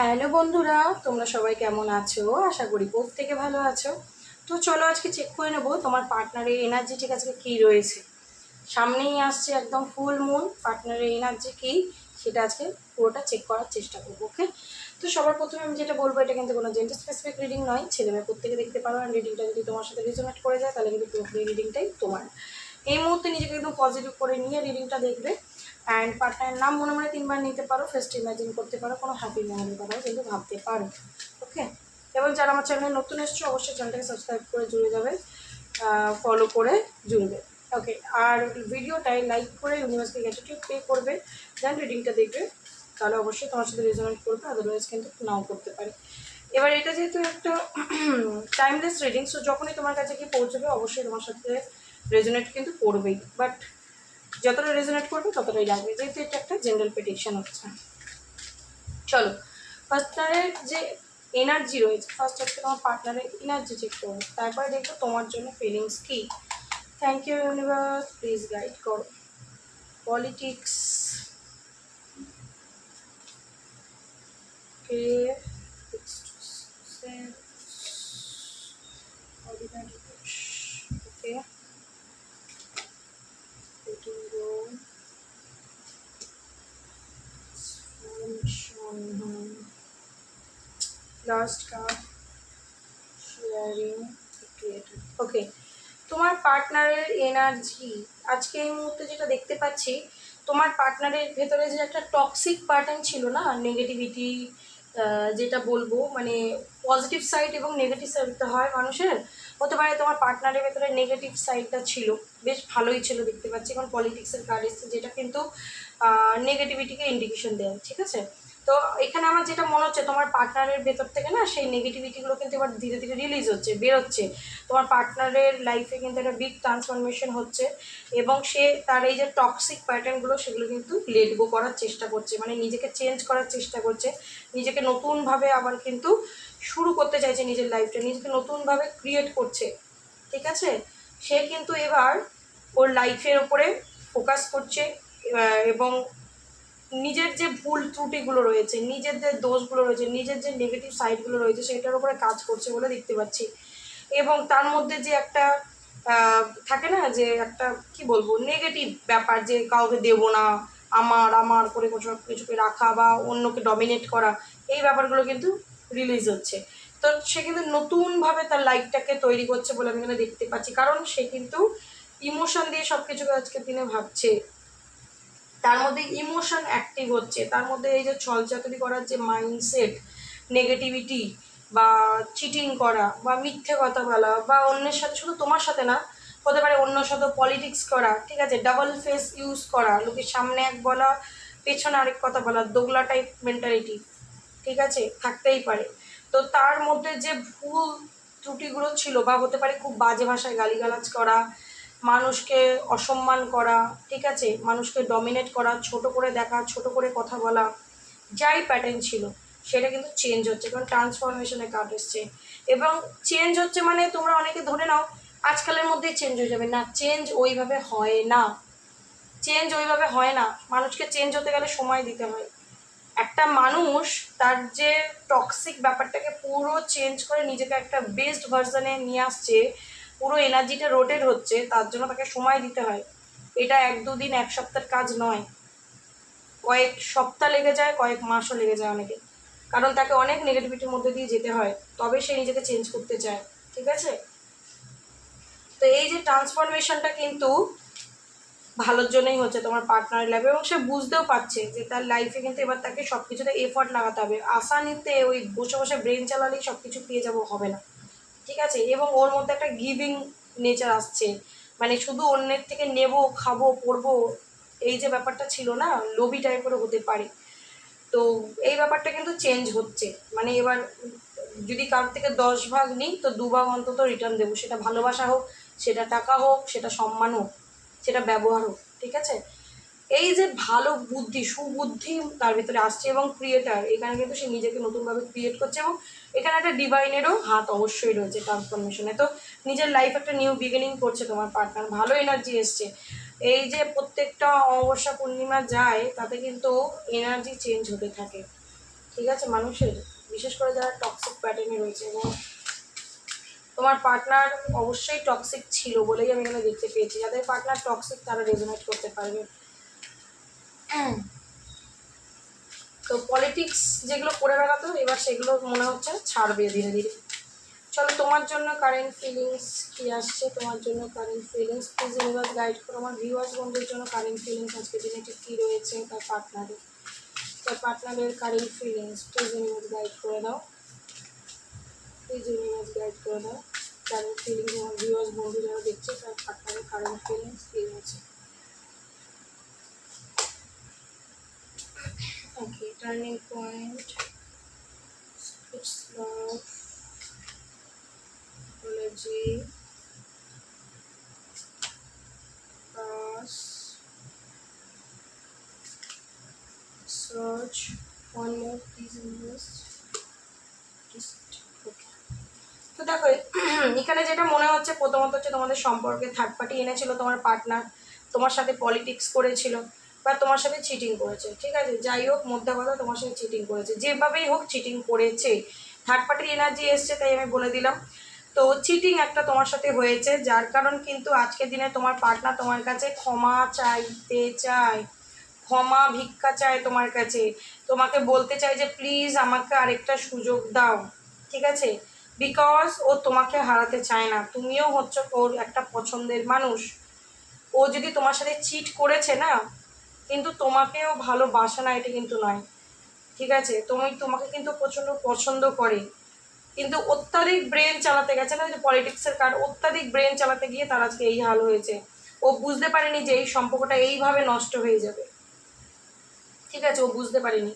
Hello বন্ধুরা, তোমরা সবাই কেমন আছো? আশা করি প্রত্যেকে ভালো আছো। তো চলো আজকে চেক করে নেবো তোমার পার্টনারের এনার্জি ঠিক আজকে কী রয়েছে। সামনেই আসছে একদম ফুল মুন, পার্টনারের এনার্জি কী সেটা আজকে পুরোটা চেক করার চেষ্টা করবো। ওকে, তো সবার প্রথমে আমি যেটা বলবো, এটা কিন্তু কোনো জেন্ডার স্পেসিফিক রিডিং নয়, ছেলে মেয়ে প্রত্যেকে দেখতে পারো। আর রিডিংটা যদি তোমার সাথে রেজোনেট করে যায় তাহলে কিন্তু পুরোপুরি রিডিংটাই তোমার। এই মুহূর্তে নিজেকে একদম পজিটিভ করে নিয়ে রিডিংটা দেখবে। অ্যান্ড পার্টনারের নাম মনে মনে 3বার নিতে পারো, ফার্স্ট ইমাজিন করতে পারো, কোনো হ্যাপি মেমোরির কথাও কিন্তু ভাবতে পারো। ওকে, এবং যারা আমার চ্যানেলে নতুন এসছো অবশ্যই চ্যানেলটাকে সাবস্ক্রাইব করে জুড়ে যাবে, ফলো করে জুড়বে। ওকে, আর ভিডিওটাই লাইক করে ইউনিভার্সকে গ্র্যাটিটিউড পে করবে, দেন রিডিংটা দেখবে, তাহলে অবশ্যই তোমার সাথে রেজোনেট করবে, আদারওয়াইজ কিন্তু নাও করতে পারে। এবার এটা যেহেতু একটা টাইমলেস রিডিং, সো যখনই তোমার কাছে গিয়ে পৌঁছবে অবশ্যই তোমার সাথে রেজোনেট কিন্তু করবেই, বাট যতটা রেজোনেট করবে ততটাই লাগবে, যেহেতু এটা একটা জেনারেল প্রেডিকশন হচ্ছে। চলো, পার্টনারের যে এনার্জি রয়েছে, ফার্স্ট হচ্ছে তোমার পার্টনারের এনার্জি চেক করবো, তারপরে দেখবো তোমার জন্য ফিলিংস কি। Thank you universe, please guide করো। পলিটিক্স, কে okay, last card sharing creative. Okay, তোমার পার্টনারের এনার্জি আজকে এই মুহূর্তে যেটা দেখতে পাচ্ছি, তোমার পার্টনারের ভেতরে যে একটা টক্সিক প্যাটার্ন ছিল না, নেগেটিভিটি, যেটা বলবো মানে পজিটিভ সাইড এবং নেগেটিভ সাইডটা হয় মানুষের, হতে পারে তোমার পার্টনারের ভেতরে নেগেটিভ সাইডটা ছিল, বেশ ভালোই ছিল দেখতে পাচ্ছি, এখন পলিটিক্সের কার্ড এসছে যেটা কিন্তু নেগেটিভিটিকে ইন্ডিকেশন দেয়। ঠিক আছে, তো এখানে আমার যেটা মনে হচ্ছে তোমার পার্টনারের ভেতর থেকে না সেই নেগেটিভিটিগুলো কিন্তু এবার ধীরে ধীরে রিলিজ হচ্ছে, বেরোচ্ছে। তোমার পার্টনারের লাইফে কিন্তু একটা বিগ ট্রান্সফরমেশন হচ্ছে, এবং সে তার এই যে টক্সিক প্যাটার্নগুলো সেগুলো কিন্তু লেট গো করার চেষ্টা করছে, মানে নিজেকে চেঞ্জ করার চেষ্টা করছে, নিজেকে নতুনভাবে আবার কিন্তু শুরু করতে চাইছে, নিজের লাইফটা নিজেকে নতুনভাবে ক্রিয়েট করছে। ঠিক আছে, সে কিন্তু এবার ওর লাইফের ওপরে ফোকাস করছে, এবং নিজের যে ভুল ত্রুটিগুলো রয়েছে, নিজের যে দোষগুলো রয়েছে, নিজের যে নেগেটিভ সাইডগুলো রয়েছে সেটার উপরে কাজ করছে বলে দেখতে পাচ্ছি। এবং তার মধ্যে যে একটা থাকে না, যে একটা কি বলবো নেগেটিভ ব্যাপার, যে কাউকে দেবো না, আমার আমার করে কিছুকে রাখা বা অন্যকে ডমিনেট করা, এই ব্যাপারগুলো কিন্তু রিলিজ হচ্ছে। তো সে কিন্তু নতুনভাবে তার লাইফটাকে তৈরি করছে বলে আমি এখানে দেখতে পাচ্ছি, কারণ সে কিন্তু ইমোশন দিয়ে সব কিছুকে আজকের দিনে ভাবছে, তার মধ্যে ইমোশন অ্যাক্টিভ হচ্ছে, তার মধ্যে এই যে ছলচাতুরি করার যে মাইন্ডসেট, নেগেটিভিটি বা চিটিং করা বা মিথ্যে কথা বলা বা অন্যের সাথে, শুধু তোমার সাথে না, হতে পারে অন্যর সাথে পলিটিক্স করা, ঠিক আছে, ডাবল ফেস ইউজ করা, লোকের সামনে এক বলা পেছনে আরেক কথা বলা, দোগলা টাইপ মেন্টালিটি, ঠিক আছে, থাকতেই পারে। তো তার মধ্যে যে ভুল ত্রুটিগুলো ছিল, বা হতে পারে খুব বাজে ভাষায় গালিগালাজ করা, মানুষকে অসম্মান করা, ঠিক আছে, মানুষকে ডমিনেট করা, ছোট করে দেখা, ছোট করে কথা বলা, যাই প্যাটার্ন ছিল সেটা কিন্তু চেঞ্জ হচ্ছে, কারণ ট্রান্সফরমেশনের কার্ড এসছে। এবং চেঞ্জ হচ্ছে মানে তোমরা অনেকে ধরে নাও আজকালের মধ্যেই চেঞ্জ হয়ে যাবে, না, চেঞ্জ ওইভাবে হয় না, চেঞ্জ ওইভাবে হয় না, মানুষকে চেঞ্জ হতে গেলে সময় দিতে হয়। একটা মানুষ তার যে টক্সিক ব্যাপারটাকে পুরো চেঞ্জ করে নিজেকে একটা বেস্ট ভার্সনে নিয়ে আসছে, পুরো এনার্জিটা রোটেট হচ্ছে, তার জন্য তাকে সময় দিতে হয়। এটা 1-2 দিন 1 সপ্তাহের কাজ নয়, কয়েক সপ্তাহ লেগে যায়, কয়েক মাসও লেগে যায় অনেকে, কারণ তাকে অনেক নেগেটিভিটির মধ্যে দিয়ে যেতে হয়, তবে সে নিজেকে চেঞ্জ করতে চায়। ঠিক আছে, তো এই যে ট্রান্সফরমেশনটা কিন্তু ভালোর জন্যই হচ্ছে তোমার পার্টনারের লাইফে, এবং সে বুঝতেও পারছে যে তার লাইফে কিন্তু এবার তাকে সব কিছুতে এফর্ট লাগাতে হবে, আশা নিতে ওই বসে বসে ব্রেন চালালেই সব কিছু পেয়ে যাবো হবে না। ঠিক আছে, এবং ওর মধ্যে একটা গিভিং নেচার আসছে, মানে শুধু অন্যের থেকে নেব, খাবো, পরবো, এই যে ব্যাপারটা ছিল না, লোভি টাইপেরও হতে পারে। তো এই ব্যাপারটা কিন্তু চেঞ্জ হচ্ছে, মানে এবার যদি কারোর থেকে 10 ভাগ নিই তো 2 ভাগ অন্তত রিটার্ন দেবো, সেটা ভালোবাসা হোক, সেটা টাকা হোক, সেটা সম্মান হোক, সেটা ব্যবহার হোক। ঠিক আছে, এই যে ভালো বুদ্ধি, সুবুদ্ধি তার ভিতরে আসছে, এবং ক্রিয়েটার এখানে কিন্তু সে নিজেকে নতুনভাবে ক্রিয়েট করছে, এবং এখানে একটা ডিভাইনেরও হাত অবশ্যই রয়েছে ট্রান্সফরমেশনে। তো নিজের লাইফ একটা নিউ বিগিনিং করছে তোমার পার্টনার, ভালো এনার্জি এসছে। এই যে প্রত্যেকটা অমাবস্যা পূর্ণিমা যায় তাতে কিন্তু এনার্জি চেঞ্জ হতে থাকে। ঠিক আছে, মানুষের, বিশেষ করে যারা টক্সিক প্যাটার্নে রয়েছে। এবং তোমার পার্টনার অবশ্যই টক্সিক ছিল বলেই আমি এখানে দেখতে পেয়েছি। যাদের পার্টনার টক্সিক তারা রেজোনেট করতে পারবে। তো পলিটিক্স যেগুলো করে বেড়াতো এবার সেগুলো মনে হচ্ছে ছাড়বে ধীরে ধীরে। চলো তোমার জন্য কারেন্ট ফিলিংস কি আসছে, তোমার জন্য current feelings please universe guide করো। আমার ভিউয়ার্স বন্ধুদের জন্য কারেন্ট ফিলিংস আজকে দিনে ঠিক কী রয়েছে তার পার্টনারের current feelings please universe guide করে দাও, প্লিজ ইউনিভার্স গাইড করে দাও। কারেন্ট ফিলিংস আমার ভিউয়ার্স বন্ধু যারা দেখছে তার পার্টনারের কারেন্ট ফিলিংস কী রয়েছে। Okay, turning point, it's love, apology, pass, search, one more please invest, just okay. তো দেখো এখানে যেটা মনে হচ্ছে প্রথমত হচ্ছে তোমাদের সম্পর্কে থার্ড পার্টি এনেছিল তোমার পার্টনার, তোমার সাথে পলিটিক্স করেছিল বা তোমার সাথে চিটিং করেছে। ঠিক আছে, যাই হোক মধ্যে কথা তোমার সাথে চিটিং করেছে, যেভাবেই হোক চিটিং করেছে। থার্ড পার্টির এনার্জি এসছে তাই আমি বলে দিলাম। তো চিটিং একটা তোমার সাথে হয়েছে, যার কারণ কিন্তু আজকের দিনে তোমার পার্টনার তোমার কাছে ক্ষমা চাইতে চায়, ক্ষমা ভিক্ষা চায় তোমার কাছে, তোমাকে বলতে চায় যে প্লিজ আমাকে আরেকটা সুযোগ দাও। ঠিক আছে, বিকজ ও তোমাকে হারাতে চায় না, তুমিও হচ্ছে ওর একটা পছন্দের মানুষ। ও যদি তোমার সাথে চিট করেছে না, কিন্তু তোমাকেও ভালোবাসে না এটা কিন্তু নয়। ঠিক আছে, তোমাকে কিন্তু প্রচণ্ড পছন্দ করে, কিন্তু অত্যাধিক ব্রেন চালাতে গেছে না, যে পলিটিক্সের কার্ড, অত্যাধিক ব্রেন চালাতে গিয়ে তার আজকে এই হাল হয়েছে। ও বুঝতে পারেনি যে এই সম্পর্কটা এইভাবে নষ্ট হয়ে যাবে। ঠিক আছে, ও বুঝতে পারেনি,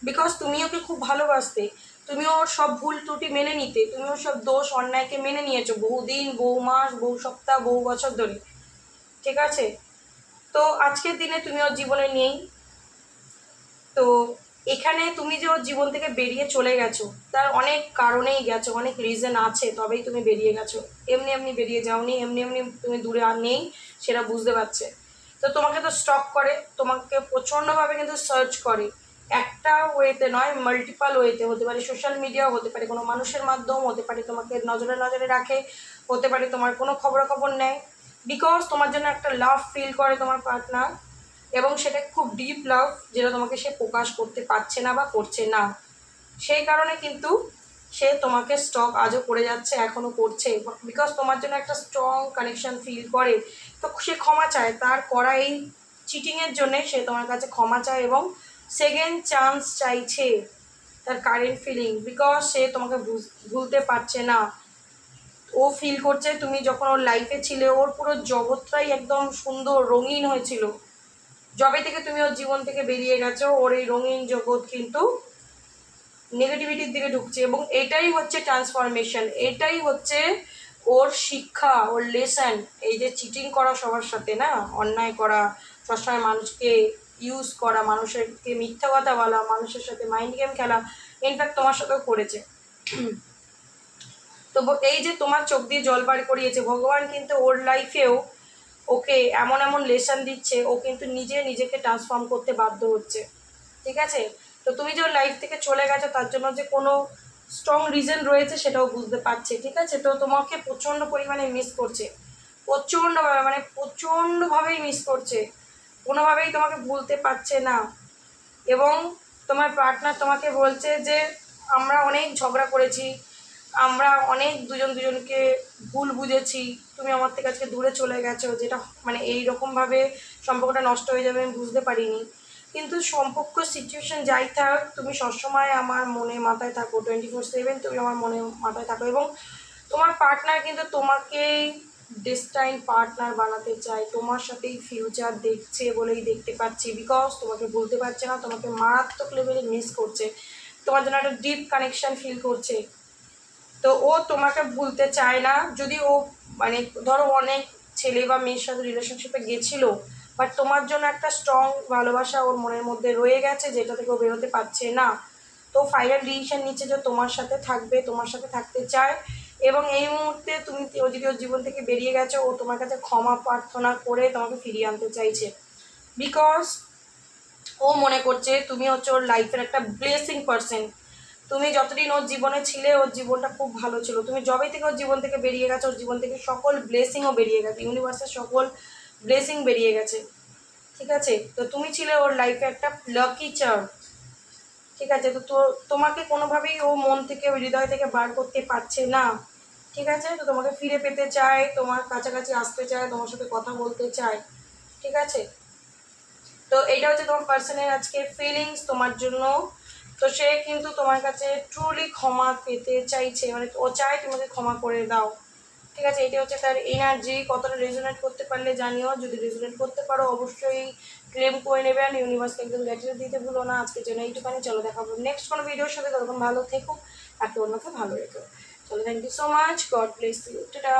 বিকজ তুমি ওকে খুব ভালোবাসতে, তুমি ওর সব ভুল ত্রুটি মেনে নিতে, তুমি ওর সব দোষ অন্যায়কে মেনে নিয়েছো বহুদিন, বহু মাস, বহু সপ্তাহ, বহু বছর ধরে। ঠিক আছে, তো আজকের দিনে তুমি ওর জীবনে নেই। তো এখানে তুমি যে ওর জীবন থেকে বেরিয়ে চলে গেছো তার অনেক কারণেই গেছো, অনেক রিজন আছে, তবেই তুমি বেরিয়ে গেছো। এমনি এমনি বেরিয়ে যাওনি, এমনি এমনি তুমি দূরে আর নেই, সেটা বুঝতে পারছে। তো তোমাকে তো স্টক করে, তোমাকে প্রচণ্ডভাবে কিন্তু সার্চ করে, একটা ওয়েতে নয় মাল্টিপাল ওয়েতে, হতে পারে সোশ্যাল মিডিয়াও হতে পারে, কোনো মানুষের মাধ্যম হতে পারে, তোমাকে নজরে নজরে রাখে, হতে পারে তোমার কোনো খবরাখবর নেয়, বিকজ তোমার জন্য একটা লাভ ফিল করে তোমার পার্টনার, এবং সেটা খুব ডিপ লাভ, যেটা তোমাকে সে প্রকাশ করতে পারছে না বা করছে না। সেই কারণে কিন্তু সে তোমাকে স্টক আজও করে যাচ্ছে, এখনও করছে, বিকজ তোমার জন্য একটা স্ট্রং কানেকশন ফিল করে। তো সে ক্ষমা চায়, তার করা এই চিটিংয়ের জন্যে সে তোমার কাছে ক্ষমা চায় এবং সেকেন্ড চান্স চাইছে তার কারেন্ট ফিলিং, বিকজ সে তোমাকে ভুলতে পারছে না। ও ফিল করছে তুমি যখন ওর লাইফে ছিলে ওর পুরো জগৎটাই একদম সুন্দর রঙিন হয়েছিল, যবে থেকে তুমি ওর জীবন থেকে বেরিয়ে গেছো ওর এই রঙিন জগৎ কিন্তু নেগেটিভিটির দিকে ঢুকছে। এবং এটাই হচ্ছে ট্রান্সফরমেশন, এটাই হচ্ছে ওর শিক্ষা, ওর লেসন। এই যে চিটিং করা সবার সাথে না, অন্যায় করা, সবসময় মানুষকে ইউজ করা, মানুষকে মিথ্যা কথা বলা, মানুষের সাথে মাইন্ড গেম খেলা, ইনফ্যাক্ট তোমার সাথেও করেছে। তো এই যে তোমার চোখ দিয়ে জল বার করিয়েছে ভগবান, কিন্তু ওর লাইফেও ওকে এমন এমন লেসন দিচ্ছে, ও কিন্তু নিজেকে ট্রান্সফর্ম করতে বাধ্য হচ্ছে। ঠিক আছে, তো তুমি যে ওর লাইফ থেকে চলে গেছো তার জন্য যে কোনো স্ট্রং রিজন রয়েছে সেটাও বুঝতে পারছে। ঠিক আছে, তো তোমাকে প্রচণ্ড পরিমাণে মিস করছে, প্রচণ্ডভাবে, মানে প্রচণ্ডভাবেই মিস করছে, কোনোভাবেই তোমাকে ভুলতে পারছে না। এবং তোমার পার্টনার তোমাকে বলছে যে আমরা অনেক ঝগড়া করেছি, আমরা অনেক দুজনকে ভুল বুঝেছি, তুমি আমার থেকে আজকে দূরে চলে গেছো, যেটা মানে এই রকমভাবে সম্পর্কটা নষ্ট হয়ে যাবে আমি বুঝতে পারিনি। কিন্তু সম্পর্ক সিচুয়েশন যাই থাক, তুমি সবসময় আমার মনে মাথায় থাকো, 24/7 তুমি আমার মনে মাথায় থাকো। এবং তোমার পার্টনার কিন্তু তোমাকেই ডেস্টাইন পার্টনার বানাতে চায়, তোমার সাথেই ফিউচার দেখছে বলেই দেখতে পাচ্ছি, বিকজ তোমাকে বলতে পারছে না, তোমাকে মারাত্মক লেভেলে মিস করছে, তোমার জন্য একটা ডিপ কানেকশন ফিল করছে। তো ও তোমাকে ভুলতে চায় না, যদি ও মানে ধরো অনেক ছেলে বা মেয়ের সাথে রিলেশনশিপে গেছিলো, বাট তোমার জন্য একটা স্ট্রং ভালোবাসা ওর মনের মধ্যে রয়ে গেছে, যেটা থেকে ও বেরোতে পারছে না। তো ফাইনাল ডিসিশন নিচ্ছে যে তোমার সাথে থাকবে, তোমার সাথে থাকতে চায়। এবং এই মুহূর্তে তুমি ও যদি ওর জীবন থেকে বেরিয়ে গেছো, ও তোমার কাছে ক্ষমা প্রার্থনা করে তোমাকে ফিরিয়ে আনতে চাইছে, বিকজ ও মনে করছে তুমি হচ্ছে ওর লাইফের একটা ব্লেসিং পার্সন। তুমি যতদিন ওর জীবনে ছিলে ওর জীবনটা খুব ভালো ছিল, তুমি যবে থেকে ওর জীবন থেকে বেরিয়ে গেছো ওর জীবন থেকে সকল ব্লেসিংও বেরিয়ে গেছে, ইউনিভার্সের সকল ব্লেসিং বেরিয়ে গেছে। ঠিক আছে, তো তুমি ছিলে ওর লাইফে একটা লাকি চার্ম। ঠিক আছে, তো তোমাকে কোনোভাবেই ও মন থেকে হৃদয় থেকে বার করতে পারছে না। ঠিক আছে, তো তোমাকে ফিরে পেতে চায়, তোমার কাছাকাছি আসতে চায়, তোমার সাথে কথা বলতে চায়। ঠিক আছে, তো এটা হচ্ছে তোমার পার্সনের আজকে ফিলিংস তোমার জন্য। তো সে কিন্তু তোমার কাছে ট্রুলি ক্ষমা পেতে চাইছে, মানে ও চায় তোমাকে ক্ষমা করে দাও। ঠিক আছে, এটা হচ্ছে তার এনার্জি। কতটা রেজোনেট করতে পারলে জানিও, যদি রেজোনেট করতে পারো অবশ্যই ক্লেম করে নেবেন, ইউনিভার্সকে একদম লেটার দিতে ভুলো না। আজকের জন্য এইটুখানি, চলো দেখাবো নেক্সট কোনো ভিডিওর সাথে, তখন ভালো থেকো, একে অন্যকে ভালো রেখো। চলো, thank you so much, god bless you, tata.